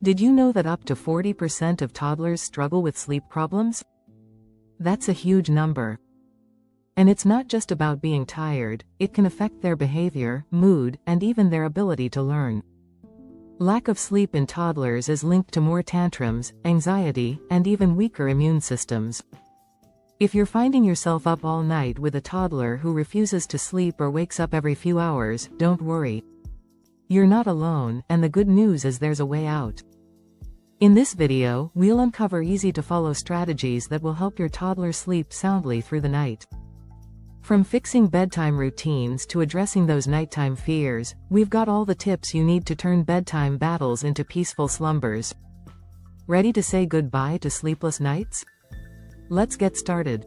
Did you know that up to 40% of toddlers struggle with sleep problems? That's a huge number. And it's not just about being tired, it can affect their behavior, mood, and even their ability to learn. Lack of sleep in toddlers is linked to more tantrums, anxiety, and even weaker immune systems. If you're finding yourself up all night with a toddler who refuses to sleep or wakes up every few hours, don't worry. You're not alone, and the good news is there's a way out. In this video, we'll uncover easy-to-follow strategies that will help your toddler sleep soundly through the night. From fixing bedtime routines to addressing those nighttime fears, we've got all the tips you need to turn bedtime battles into peaceful slumbers. Ready to say goodbye to sleepless nights? Let's get started.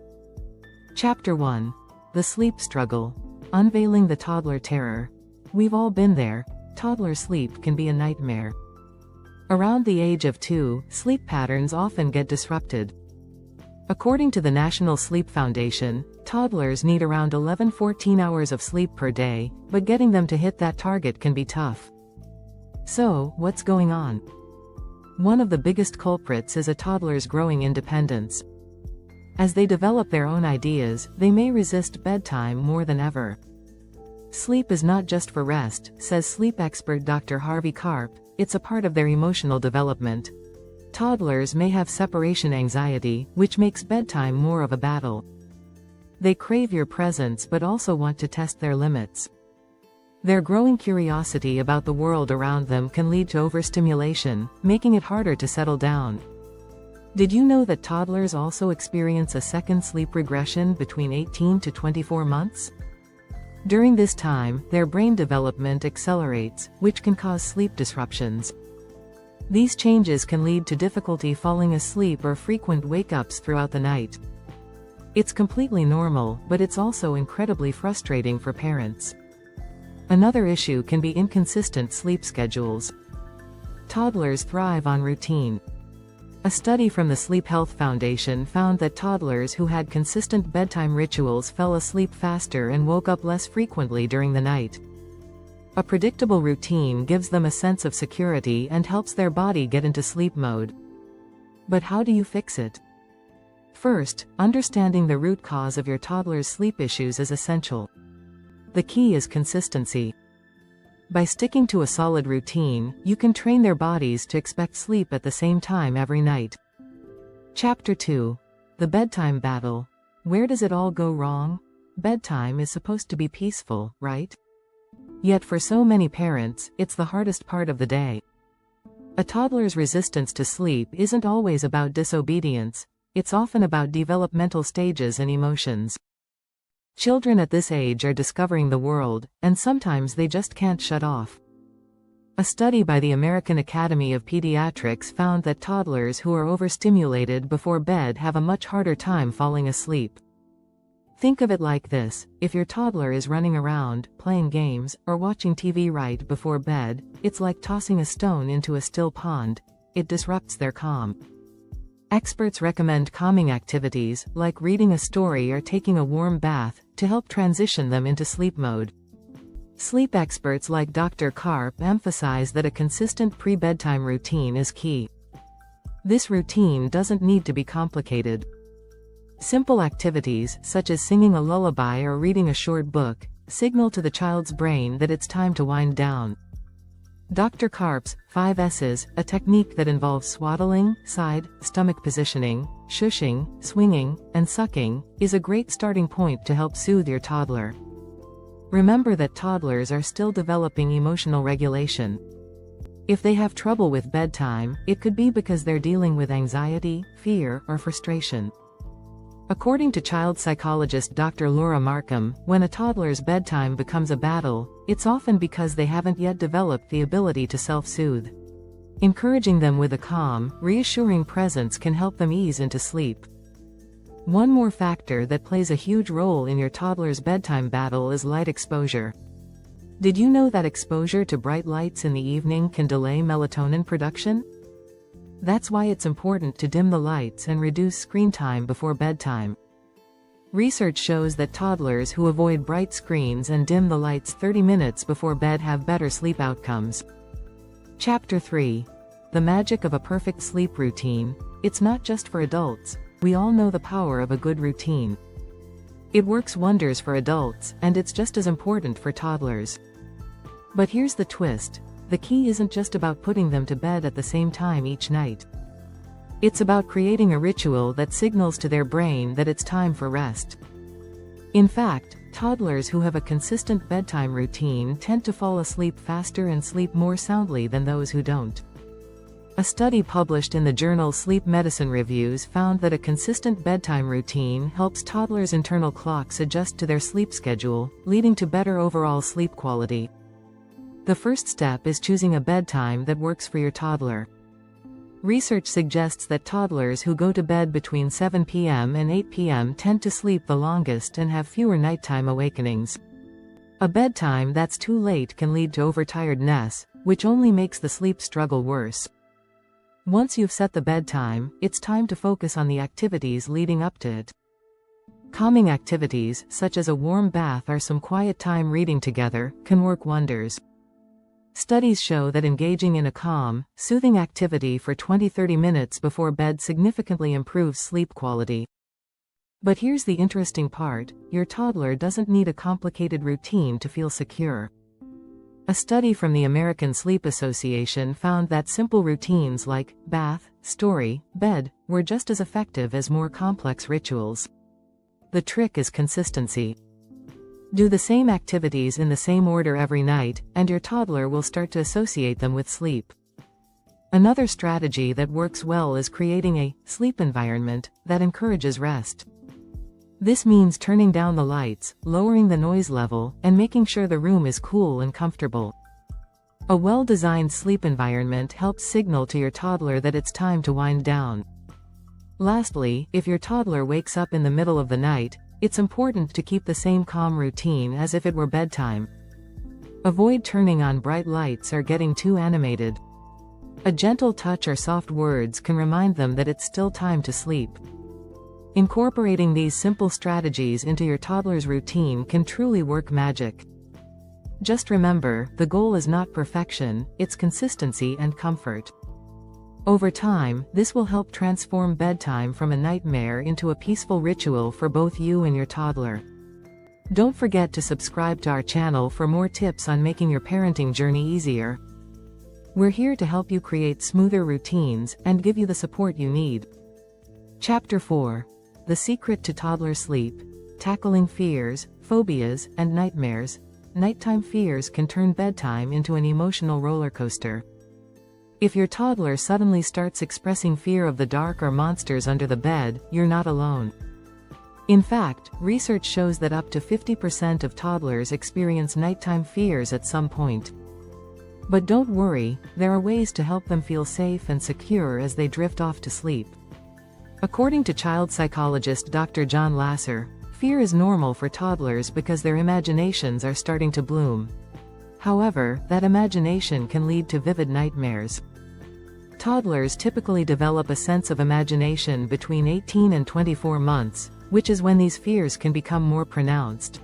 Chapter 1. The Sleep Struggle. Unveiling the Toddler Terror. We've all been there. Toddler sleep can be a nightmare. Around the age of 2, sleep patterns often get disrupted. According to the National Sleep Foundation, toddlers need around 14 hours of sleep per day, but getting them to hit that target can be tough. So, what's going on? One of the biggest culprits is a toddler's growing independence. As they develop their own ideas, they may resist bedtime more than ever. Sleep is not just for rest, says sleep expert Dr. Harvey Karp, it's a part of their emotional development. Toddlers may have separation anxiety, which makes bedtime more of a battle. They crave your presence but also want to test their limits. Their growing curiosity about the world around them can lead to overstimulation, making it harder to settle down. Did you know that toddlers also experience a second sleep regression between 18 to 24 months? During this time, their brain development accelerates, which can cause sleep disruptions. These changes can lead to difficulty falling asleep or frequent wake-ups throughout the night. It's completely normal, but it's also incredibly frustrating for parents. Another issue can be inconsistent sleep schedules. Toddlers thrive on routine. A study from the Sleep Health Foundation found that toddlers who had consistent bedtime rituals fell asleep faster and woke up less frequently during the night. A predictable routine gives them a sense of security and helps their body get into sleep mode. But how do you fix it? First, understanding the root cause of your toddler's sleep issues is essential. The key is consistency. By sticking to a solid routine, you can train their bodies to expect sleep at the same time every night. Chapter 2. The Bedtime Battle. Where does it all go wrong? Bedtime is supposed to be peaceful, right? Yet for so many parents, it's the hardest part of the day. A toddler's resistance to sleep isn't always about disobedience, it's often about developmental stages and emotions. Children at this age are discovering the world, and sometimes they just can't shut off. A study by the American Academy of Pediatrics found that toddlers who are overstimulated before bed have a much harder time falling asleep. Think of it like this: if your toddler is running around, playing games, or watching TV right before bed, it's like tossing a stone into a still pond. It disrupts their calm. Experts recommend calming activities, like reading a story or taking a warm bath, to help transition them into sleep mode. Sleep experts like Dr. Karp emphasize that a consistent pre-bedtime routine is key. This routine doesn't need to be complicated. Simple activities, such as singing a lullaby or reading a short book, signal to the child's brain that it's time to wind down. Dr. Karp's 5 S's, a technique that involves swaddling, side, stomach positioning, shushing, swinging, and sucking, is a great starting point to help soothe your toddler. Remember that toddlers are still developing emotional regulation. If they have trouble with bedtime, it could be because they're dealing with anxiety, fear, or frustration. According to child psychologist Dr. Laura Markham, when a toddler's bedtime becomes a battle, it's often because they haven't yet developed the ability to self-soothe. Encouraging them with a calm, reassuring presence can help them ease into sleep. One more factor that plays a huge role in your toddler's bedtime battle is light exposure. Did you know that exposure to bright lights in the evening can delay melatonin production? That's why it's important to dim the lights and reduce screen time before bedtime. Research shows that toddlers who avoid bright screens and dim the lights 30 minutes before bed have better sleep outcomes. Chapter 3. the magic of a perfect sleep routine. It's not just for adults. We all know the power of a good routine. It works wonders for adults, and it's just as important for toddlers. But here's the twist. The key isn't just about putting them to bed at the same time each night. It's about creating a ritual that signals to their brain that it's time for rest. In fact, toddlers who have a consistent bedtime routine tend to fall asleep faster and sleep more soundly than those who don't. A study published in the journal Sleep Medicine Reviews found that a consistent bedtime routine helps toddlers' internal clocks adjust to their sleep schedule, leading to better overall sleep quality. The first step is choosing a bedtime that works for your toddler. Research suggests that toddlers who go to bed between 7 p.m. and 8 p.m. tend to sleep the longest and have fewer nighttime awakenings. A bedtime that's too late can lead to overtiredness, which only makes the sleep struggle worse. Once you've set the bedtime, it's time to focus on the activities leading up to it. Calming activities, such as a warm bath or some quiet time reading together, can work wonders. Studies show that engaging in a calm, soothing activity for 20-30 minutes before bed significantly improves sleep quality. But here's the interesting part: your toddler doesn't need a complicated routine to feel secure. A study from the American Sleep Association found that simple routines like bath, story, bed were just as effective as more complex rituals. The trick is consistency. Do the same activities in the same order every night, and your toddler will start to associate them with sleep. Another strategy that works well is creating a sleep environment that encourages rest. This means turning down the lights, lowering the noise level, and making sure the room is cool and comfortable. A well-designed sleep environment helps signal to your toddler that it's time to wind down. Lastly, if your toddler wakes up in the middle of the night, it's important to keep the same calm routine as if it were bedtime. Avoid turning on bright lights or getting too animated. A gentle touch or soft words can remind them that it's still time to sleep. Incorporating these simple strategies into your toddler's routine can truly work magic. Just remember, the goal is not perfection, it's consistency and comfort. Over time, this will help transform bedtime from a nightmare into a peaceful ritual for both you and your toddler. Don't forget to subscribe to our channel for more tips on making your parenting journey easier. We're here to help you create smoother routines and give you the support you need. Chapter 4. The Secret to Toddler Sleep. Tackling Fears, Phobias, and Nightmares. Nighttime fears can turn bedtime into an emotional roller coaster. If your toddler suddenly starts expressing fear of the dark or monsters under the bed, you're not alone. In fact, research shows that up to 50% of toddlers experience nighttime fears at some point. But don't worry, there are ways to help them feel safe and secure as they drift off to sleep. According to child psychologist Dr. John Lasser, fear is normal for toddlers because their imaginations are starting to bloom. However, that imagination can lead to vivid nightmares. Toddlers typically develop a sense of imagination between 18 and 24 months, which is when these fears can become more pronounced.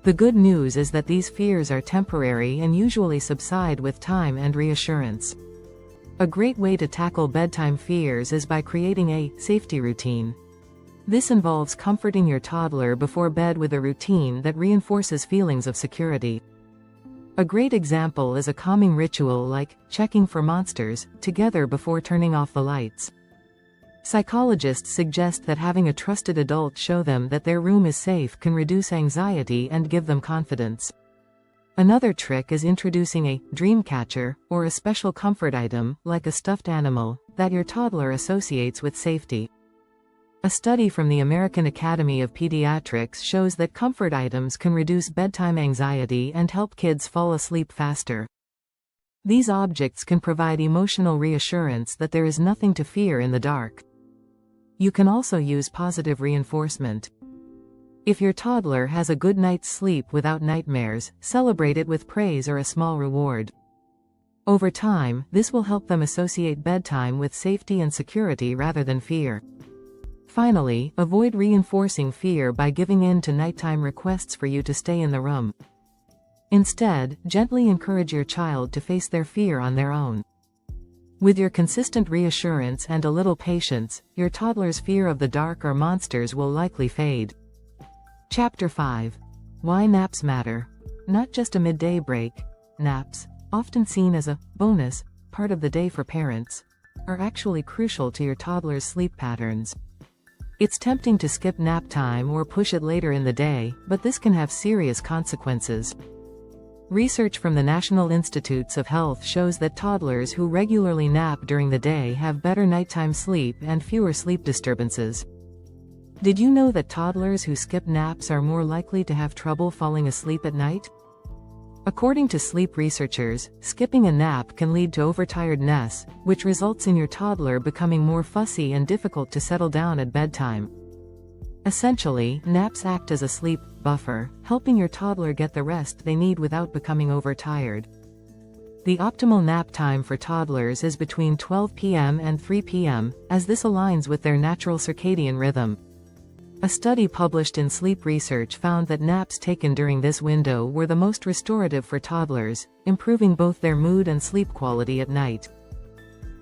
The good news is that these fears are temporary and usually subside with time and reassurance. A great way to tackle bedtime fears is by creating a safety routine. This involves comforting your toddler before bed with a routine that reinforces feelings of security. A great example is a calming ritual like checking for monsters together before turning off the lights. Psychologists suggest that having a trusted adult show them that their room is safe can reduce anxiety and give them confidence. Another trick is introducing a dream catcher, or a special comfort item, like a stuffed animal, that your toddler associates with safety. A study from the American Academy of Pediatrics shows that comfort items can reduce bedtime anxiety and help kids fall asleep faster. These objects can provide emotional reassurance that there is nothing to fear in the dark. You can also use positive reinforcement. If your toddler has a good night's sleep without nightmares, celebrate it with praise or a small reward. Over time, this will help them associate bedtime with safety and security rather than fear. Finally, avoid reinforcing fear by giving in to nighttime requests for you to stay in the room. Instead, gently encourage your child to face their fear on their own. With your consistent reassurance and a little patience, your toddler's fear of the dark or monsters will likely fade. Chapter 5. Why naps matter. Not just a midday break. Naps, often seen as a bonus part of the day for parents, are actually crucial to your toddler's sleep patterns. It's tempting to skip nap time or push it later in the day, but this can have serious consequences. Research from the National Institutes of Health shows that toddlers who regularly nap during the day have better nighttime sleep and fewer sleep disturbances. Did you know that toddlers who skip naps are more likely to have trouble falling asleep at night? According to sleep researchers, skipping a nap can lead to overtiredness, which results in your toddler becoming more fussy and difficult to settle down at bedtime. Essentially, naps act as a sleep buffer, helping your toddler get the rest they need without becoming overtired. The optimal nap time for toddlers is between 12 p.m. and 3 p.m., as this aligns with their natural circadian rhythm. A study published in Sleep Research found that naps taken during this window were the most restorative for toddlers, improving both their mood and sleep quality at night.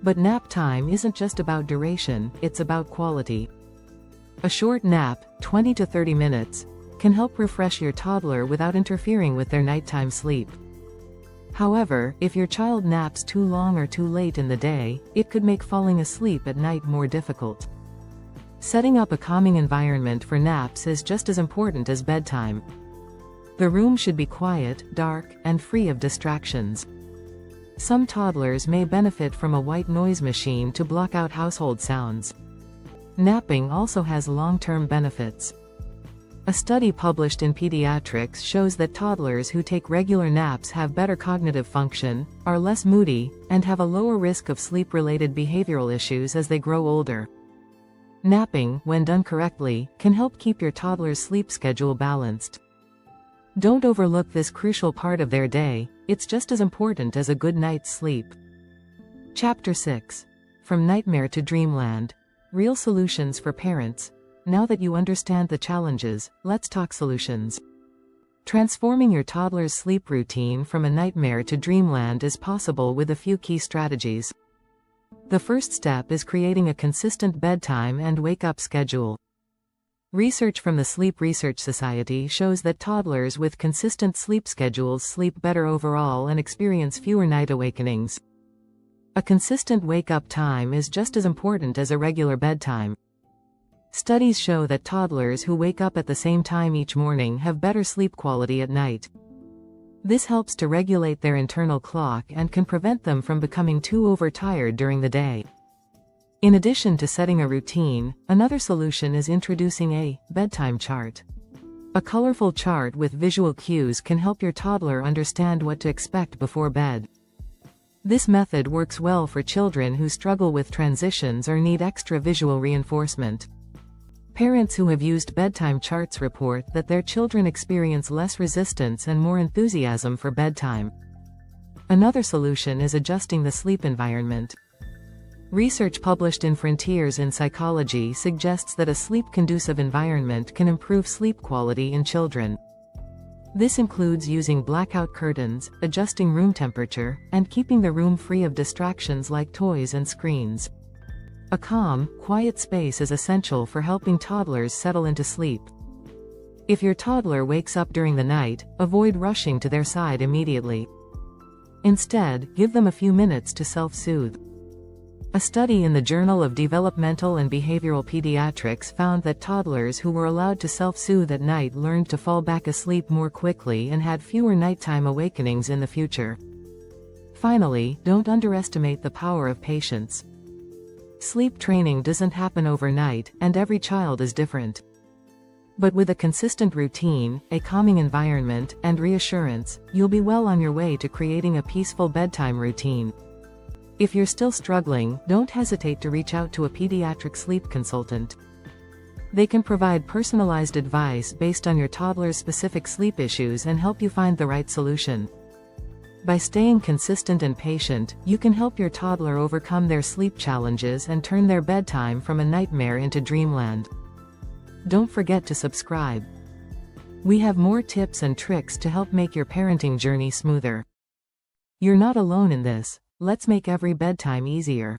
But nap time isn't just about duration, it's about quality. A short nap, 20 to 30 minutes, can help refresh your toddler without interfering with their nighttime sleep. However, if your child naps too long or too late in the day, it could make falling asleep at night more difficult. Setting up a calming environment for naps is just as important as bedtime. The room should be quiet, dark, and free of distractions. Some toddlers may benefit from a white noise machine to block out household sounds. Napping also has long-term benefits. A study published in Pediatrics shows that toddlers who take regular naps have better cognitive function, are less moody, and have a lower risk of sleep-related behavioral issues as they grow older. Napping, when done correctly, can help keep your toddler's sleep schedule balanced. Don't overlook this crucial part of their day, it's just as important as a good night's sleep. Chapter 6. From Nightmare to Dreamland. Real solutions for parents. Now that you understand the challenges, let's talk solutions. Transforming your toddler's sleep routine from a nightmare to dreamland is possible with a few key strategies. The first step is creating a consistent bedtime and wake-up schedule. Research from the Sleep Research Society shows that toddlers with consistent sleep schedules sleep better overall and experience fewer night awakenings. A consistent wake-up time is just as important as a regular bedtime. Studies show that toddlers who wake up at the same time each morning have better sleep quality at night. This helps to regulate their internal clock and can prevent them from becoming too overtired during the day. In addition to setting a routine, another solution is introducing a bedtime chart. A colorful chart with visual cues can help your toddler understand what to expect before bed. This method works well for children who struggle with transitions or need extra visual reinforcement. Parents who have used bedtime charts report that their children experience less resistance and more enthusiasm for bedtime. Another solution is adjusting the sleep environment. Research published in Frontiers in Psychology suggests that a sleep-conducive environment can improve sleep quality in children. This includes using blackout curtains, adjusting room temperature, and keeping the room free of distractions like toys and screens. A calm, quiet space is essential for helping toddlers settle into sleep. If your toddler wakes up during the night, avoid rushing to their side immediately. Instead, give them a few minutes to self-soothe. A study in the Journal of Developmental and Behavioral Pediatrics found that toddlers who were allowed to self-soothe at night learned to fall back asleep more quickly and had fewer nighttime awakenings in the future. Finally, don't underestimate the power of patience. Sleep training doesn't happen overnight, and every child is different. But with a consistent routine, a calming environment, and reassurance, you'll be well on your way to creating a peaceful bedtime routine. If you're still struggling, don't hesitate to reach out to a pediatric sleep consultant. They can provide personalized advice based on your toddler's specific sleep issues and help you find the right solution. By staying consistent and patient, you can help your toddler overcome their sleep challenges and turn their bedtime from a nightmare into dreamland. Don't forget to subscribe. We have more tips and tricks to help make your parenting journey smoother. You're not alone in this. Let's make every bedtime easier.